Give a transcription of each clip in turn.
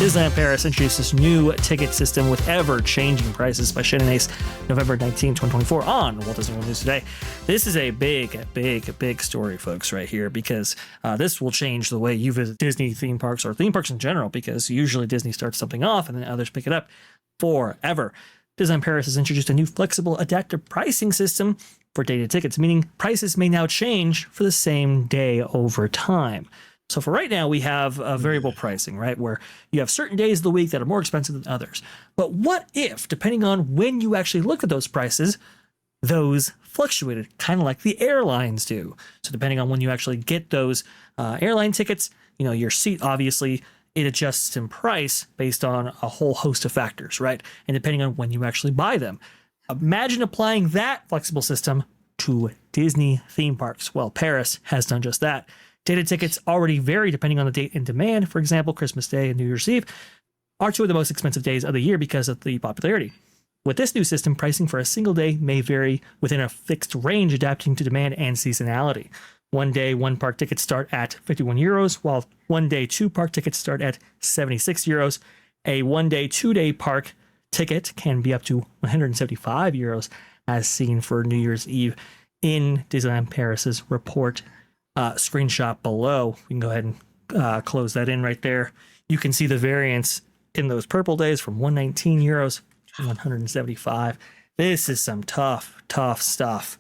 Disneyland Paris introduced this new ticket system with ever-changing prices by Shannon Ace, November 19, 2024 on Walt Disney World News Today. This is a big story, folks, right here, because this will change the way you visit Disney theme parks or theme parks in general, because usually Disney starts something off and then others pick it up forever. Disneyland Paris has introduced a new flexible adaptive pricing system for dated tickets, meaning prices may now change for the same day over time. So for right now, we have variable pricing, right? Where you have certain days of the week that are more expensive than others. But what if, depending on when you actually look at those prices, those fluctuated, kind of like the airlines do? So depending on when you actually get those airline tickets, your seat, obviously, it adjusts in price based on a whole host of factors, right? And depending on when you actually buy them. Imagine applying that flexible system to Disney theme parks. Well, Paris has done just that. Dated tickets already vary depending on the date and demand. For example, Christmas Day and New Year's Eve are two of the most expensive days of the year because of the popularity. With this new system, pricing for a single day may vary within a fixed range, adapting to demand and seasonality. One day, one park tickets start at 51 euros, while one day, two park tickets start at 76 euros. A one day, 2-day park ticket can be up to 175 euros, as seen for New Year's Eve in Disneyland Paris's report. Screenshot below. We can go ahead and close that in right there. You can see the variance in those purple days from 119 euros to 175. This is some tough stuff.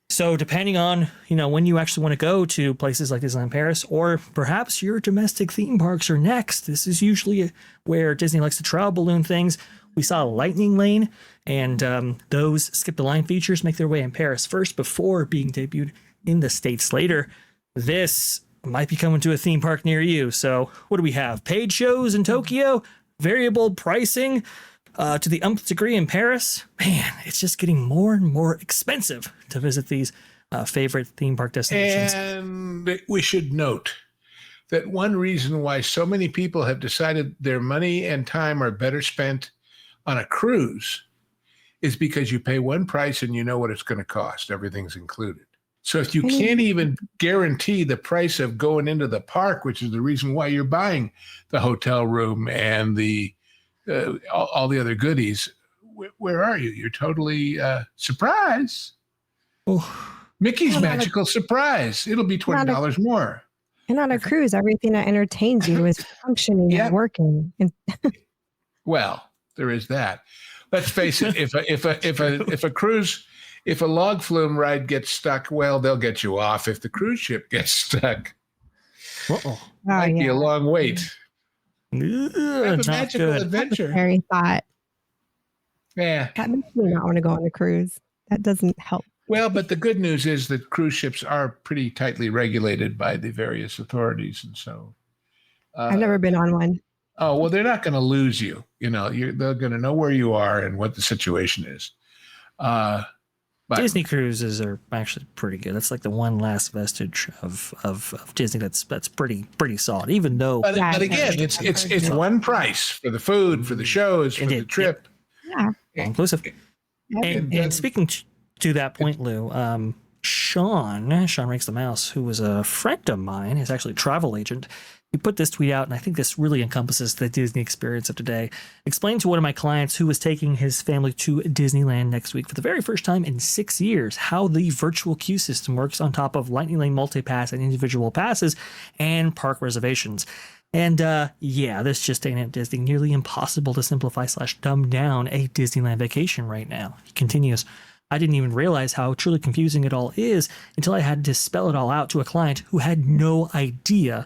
So depending on, when you actually want to go to places like Disneyland Paris, or perhaps your domestic theme parks are next, this is usually where Disney likes to travel balloon things. We saw Lightning Lane, and those skip the line features make their way in Paris first before being debuted in the States later. This might be coming to a theme park near you. So what do we have? Paid shows in Tokyo, variable pricing to the nth degree in Paris. Man, it's just getting more and more expensive to visit these favorite theme park destinations. And we should note that one reason why so many people have decided their money and time are better spent on a cruise is because you pay one price and you know what it's going to cost. Everything's included. So if you can't even guarantee the price of going into the park, which is the reason why you're buying the hotel room and the all the other goodies, where are you? You're totally surprised. Oh. Mickey's Magical Surprise. It'll be $20 more. And on a cruise, everything that entertains you is functioning and working. Well, there is that. Let's face it. If a cruise. If a log flume ride gets stuck, well, they'll get you off. If the cruise ship gets stuck, might be a long wait. Have a magical adventure. Very thought. Yeah. That makes me not want to go on a cruise. That doesn't help. Well, but the good news is that cruise ships are pretty tightly regulated by the various authorities. And so. I've never been on one. Oh, well, they're not going to lose you. They're going to know where you are and what the situation is. Disney cruises are actually pretty good. That's like the one last vestige of Disney that's pretty solid. Even though, but again, it's one price for the food, for the shows, for the trip, all inclusive. And speaking to that point, Lou, Sean Rakes the Mouse, who was a friend of mine, is actually a travel agent. He put this tweet out, and I think this really encompasses the Disney experience of today. Explained to one of my clients who was taking his family to Disneyland next week for the very first time in 6 years how the virtual queue system works on top of Lightning Lane multi-pass and individual passes and park reservations. And this just ain't at Disney. Nearly impossible to simplify / dumb down a Disneyland vacation right now. He continues, I didn't even realize how truly confusing it all is until I had to spell it all out to a client who had no idea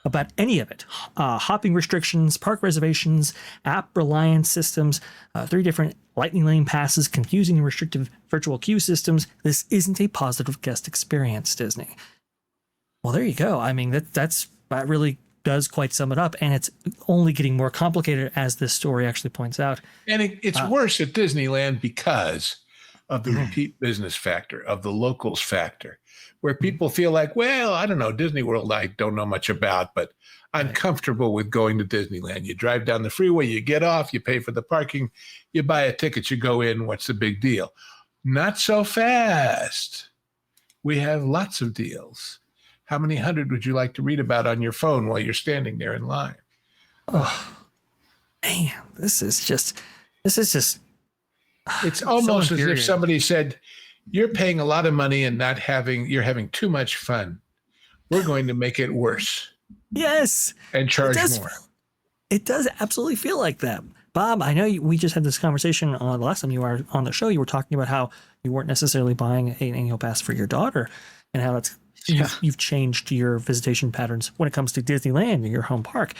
about any of it. Hopping restrictions, park reservations, app reliance systems, 3 different Lightning Lane passes, confusing and restrictive virtual queue systems. This isn't a positive guest experience, Disney. Well, there you go. I mean, that really does quite sum it up, and it's only getting more complicated as this story actually points out. And it's worse at Disneyland because of the repeat business factor, of the locals factor, where people feel like, well, I don't know, Disney World I don't know much about, but I'm comfortable with going to Disneyland. You drive down the freeway, you get off, you pay for the parking, you buy a ticket, you go in, what's the big deal? Not so fast. We have lots of deals. How many hundred would you like to read about on your phone while you're standing there in line? man, this is just It's almost so as if somebody said, you're paying a lot of money and you're having too much fun. We're going to make it worse. Yes. And charge more. It does absolutely feel like that. Bob, I know we just had this conversation the last time you were on the show. You were talking about how you weren't necessarily buying an annual pass for your daughter and how you've changed your visitation patterns when it comes to Disneyland, your home park.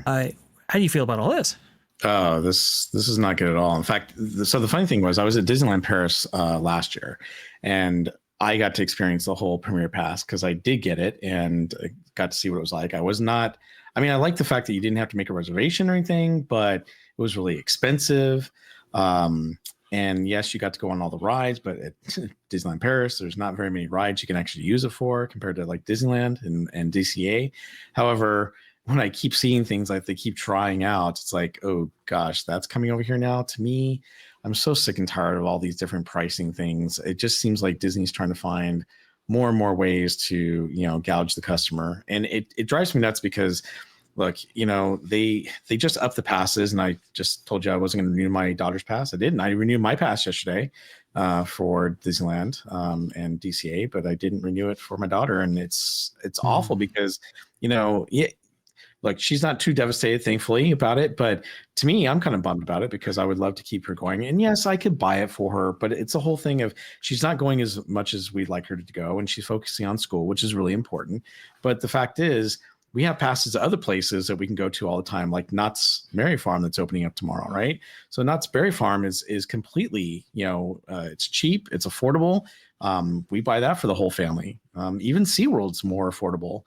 How do you feel about all this? Oh, this is not good at all. In fact, so the funny thing was I was at Disneyland Paris last year, and I got to experience the whole Premier Pass because I did get it and I got to see what it was like. I like the fact that you didn't have to make a reservation or anything, but it was really expensive. And yes, you got to go on all the rides, but at Disneyland Paris, there's not very many rides you can actually use it for compared to like Disneyland and DCA. However, when I keep seeing things like they keep trying out, it's like, oh gosh, that's coming over here now. To me, I'm so sick and tired of all these different pricing things. It just seems like Disney's trying to find more and more ways to, gouge the customer. And it drives me nuts because look, they just upped the passes, and I just told you I wasn't going to renew my daughter's pass. I didn't. I renewed my pass yesterday for Disneyland and DCA, but I didn't renew it for my daughter, and it's awful because like she's not too devastated, thankfully, about it. But to me, I'm kind of bummed about it because I would love to keep her going. And yes, I could buy it for her, but it's a whole thing of she's not going as much as we'd like her to go, and she's focusing on school, which is really important. But the fact is, we have passes to other places that we can go to all the time, like Knott's Berry Farm that's opening up tomorrow, right? So Knott's Berry Farm is completely, it's cheap, it's affordable. We buy that for the whole family. Even SeaWorld's more affordable.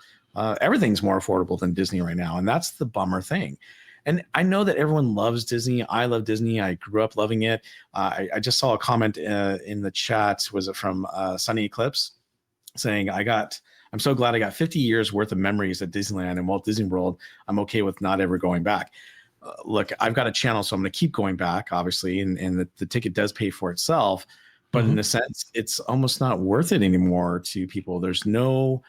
Everything's more affordable than Disney right now, and that's the bummer thing. And I know that everyone loves Disney. I love Disney. I grew up loving it. I just saw a comment in the chat. Was it from Sunny Eclipse saying, I'm so glad I got 50 years worth of memories at Disneyland and Walt Disney World. I'm okay with not ever going back. Look, I've got a channel, so I'm going to keep going back, obviously, and the ticket does pay for itself. But in a sense, it's almost not worth it anymore to people. There's no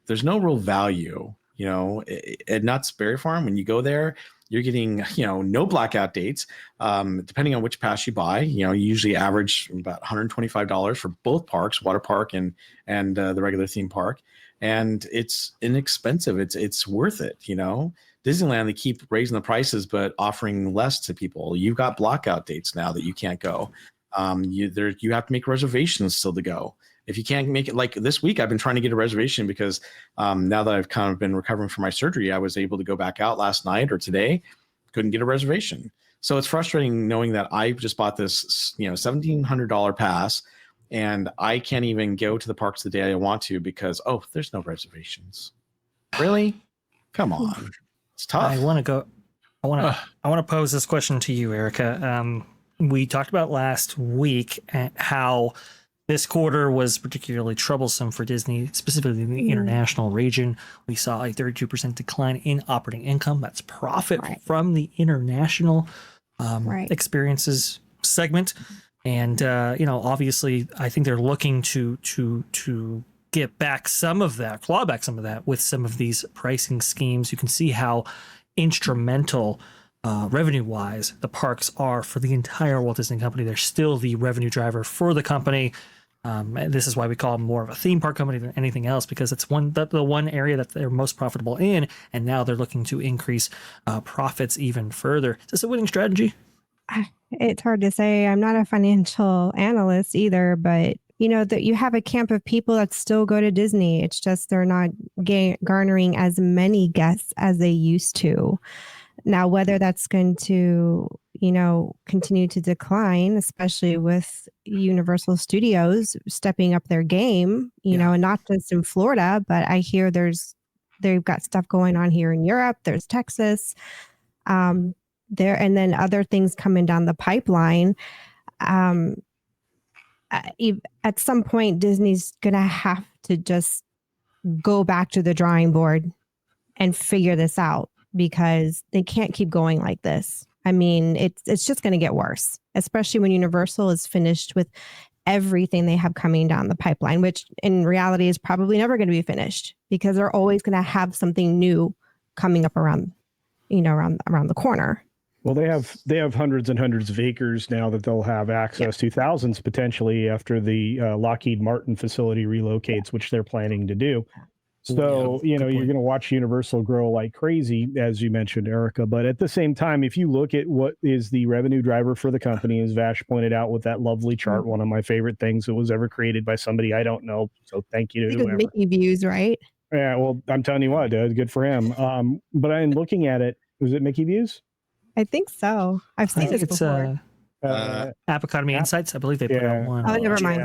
real value, at Knott's Berry Farm. When you go there, you're getting, no blackout dates. Depending on which pass you buy, you usually average about $125 for both parks, water park and the regular theme park. And it's inexpensive. It's worth it. Disneyland, they keep raising the prices, but offering less to people. You've got blackout dates now that you can't go. You have to make reservations still to go. If you can't make it, like this week, I've been trying to get a reservation because now that I've kind of been recovering from my surgery, I was able to go back out last night or today, couldn't get a reservation. So it's frustrating knowing that I just bought this, $1,700 pass, and I can't even go to the parks the day I want to because, there's no reservations. Really? Come on. It's tough. I want to pose this question to you, Erika. We talked about last week how this quarter was particularly troublesome for Disney, specifically in the international region. We saw a 32% decline in operating income. That's profit from the international experiences segment. And, obviously, I think they're looking to get back some of that, claw back some of that with some of these pricing schemes. You can see how instrumental revenue-wise the parks are for the entire Walt Disney Company. They're still the revenue driver for the company. This is why we call them more of a theme park company than anything else, because it's the one area that they're most profitable in, and now they're looking to increase profits even further. Is this a winning strategy? It's hard to say. I'm not a financial analyst either, but that you have a camp of people that still go to Disney. It's just they're not garnering as many guests as they used to. Now, whether that's going to, continue to decline, especially with Universal Studios stepping up their game, and not just in Florida, but I hear they've got stuff going on here in Europe. There's Texas, and then other things coming down the pipeline. At some point, Disney's going to have to just go back to the drawing board and figure this out, because they can't keep going like this. I mean, it's just going to get worse, especially when Universal is finished with everything they have coming down the pipeline, which in reality is probably never going to be finished, because they're always going to have something new coming up around the corner. Well, they have hundreds and hundreds of acres now that they'll have access to, thousands potentially after the Lockheed Martin facility relocates, which they're planning to do. So, you're going to watch Universal grow like crazy, as you mentioned, Erika. But at the same time, if you look at what is the revenue driver for the company, as Vash pointed out with that lovely chart, one of my favorite things that was ever created by somebody I don't know. So thank you to whoever. Mickey Views, right? Yeah, well, I'm telling you what, dude, good for him. But I'm looking at it. Was it Mickey Views? I think so. I've seen this before. App Economy Insights. I believe they put out one. Oh, never mind.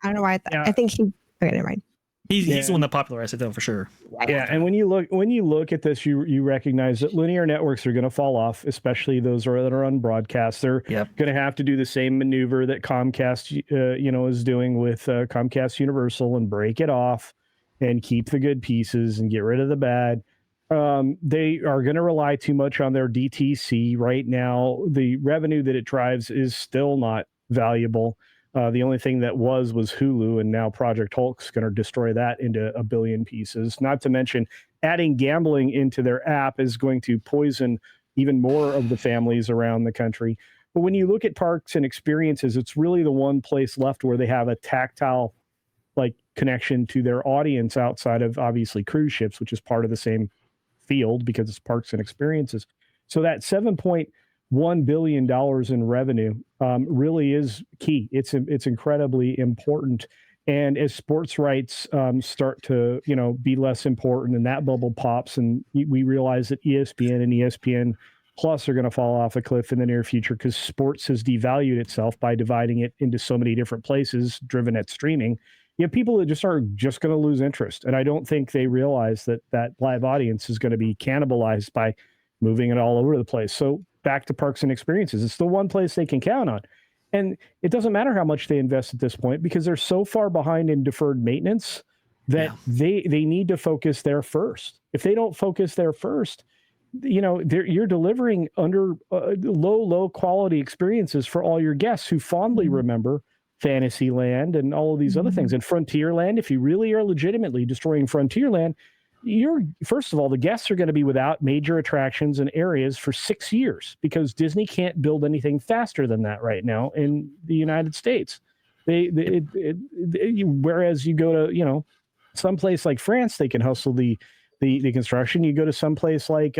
I don't know why. I think he. Okay, never mind. He's the one that popularized it, though, for sure. Yeah, and when you look at this, you recognize that linear networks are going to fall off, especially those that are on broadcast. They're going to have to do the same maneuver that Comcast, is doing with Comcast Universal, and break it off and keep the good pieces and get rid of the bad. They are going to rely too much on their DTC right now. The revenue that it drives is still not valuable. The only thing that was Hulu, and now Project Hulk's going to destroy that into a billion pieces. Not to mention adding gambling into their app is going to poison even more of the families around the country. But when you look at parks and experiences, it's really the one place left where they have a tactile connection to their audience outside of obviously cruise ships, which is part of the same field because it's parks and experiences. So that $7.1 billion in revenue really is key. It's incredibly important. And as sports rights start to be less important, and that bubble pops, and we realize that ESPN and ESPN Plus are going to fall off a cliff in the near future because sports has devalued itself by dividing it into so many different places driven at streaming. You have people that are just going to lose interest. And I don't think they realize that live audience is going to be cannibalized by moving it all over the place. So back to parks and experiences. It's the one place they can count on. And it doesn't matter how much they invest at this point because they're so far behind in deferred maintenance that they need to focus there first. If they don't focus there first, you're delivering under low quality experiences for all your guests who fondly remember Fantasyland and all of these other things. And Frontierland, if you really are legitimately destroying Frontierland, first of all, the guests are going to be without major attractions and areas for 6 years because Disney can't build anything faster than that right now in the United States. Whereas you go to, someplace like France, they can hustle the construction. You go to someplace like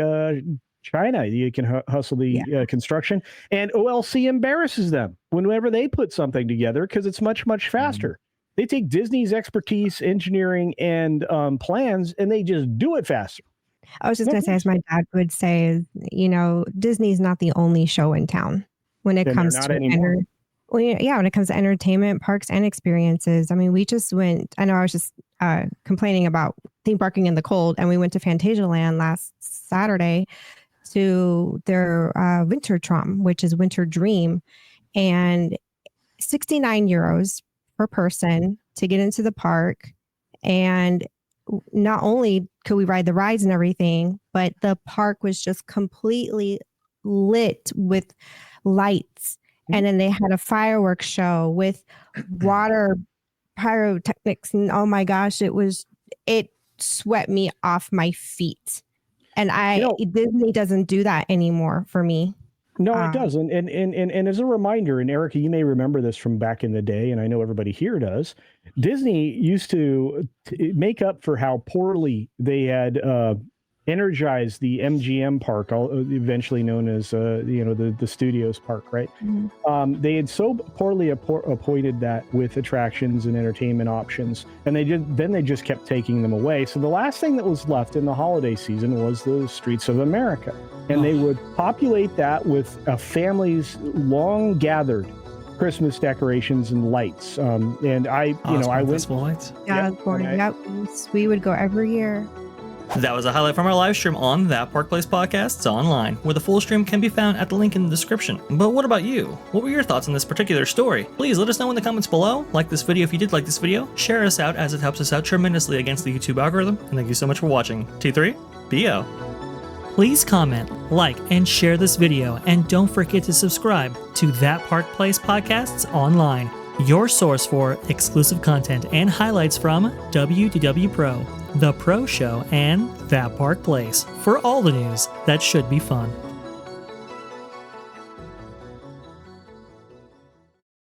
China, you can hustle the construction, and OLC embarrasses them whenever they put something together because it's much, much faster. They take Disney's expertise, engineering, and plans, and they just do it faster. I was just going to say, as my dad would say, Disney's not the only show in town when it comes to when it comes to entertainment, parks, and experiences. I mean, we just went. I know I was just complaining about theme parking in the cold, and we went to Fantasialand last Saturday to their Winter Tram, which is Winter Dream, and 69 euros per person to get into the park. And not only could we ride the rides and everything, but the park was just completely lit with lights. And then they had a fireworks show with water pyrotechnics. And oh my gosh, it swept me off my feet. And Disney doesn't do that anymore for me. No, it doesn't. And as a reminder, and Erika, you may remember this from back in the day, and I know everybody here does. Disney used to make up for how poorly they had energized the MGM park, eventually known as the Studios Park, right? Mm-hmm. They had so poorly appointed that with attractions and entertainment options, and they just kept taking them away. So the last thing that was left in the holiday season was the Streets of America, and they would populate that with a family's long gathered Christmas decorations and lights. And I went. Lights. Yeah, we would go every year. That was a highlight from our live stream on That Park Place Podcasts online, where the full stream can be found at the link in the description. But what about you? What were your thoughts on this particular story? Please let us know in the comments below. Like this video if you did like this video. Share us out as it helps us out tremendously against the YouTube algorithm. And thank you so much for watching. T3, BO. Please comment, like, and share this video. And don't forget to subscribe to That Park Place Podcasts online, your source for exclusive content and highlights from WDW Pro, The Pro Show, and That Park Place for all the news that should be fun.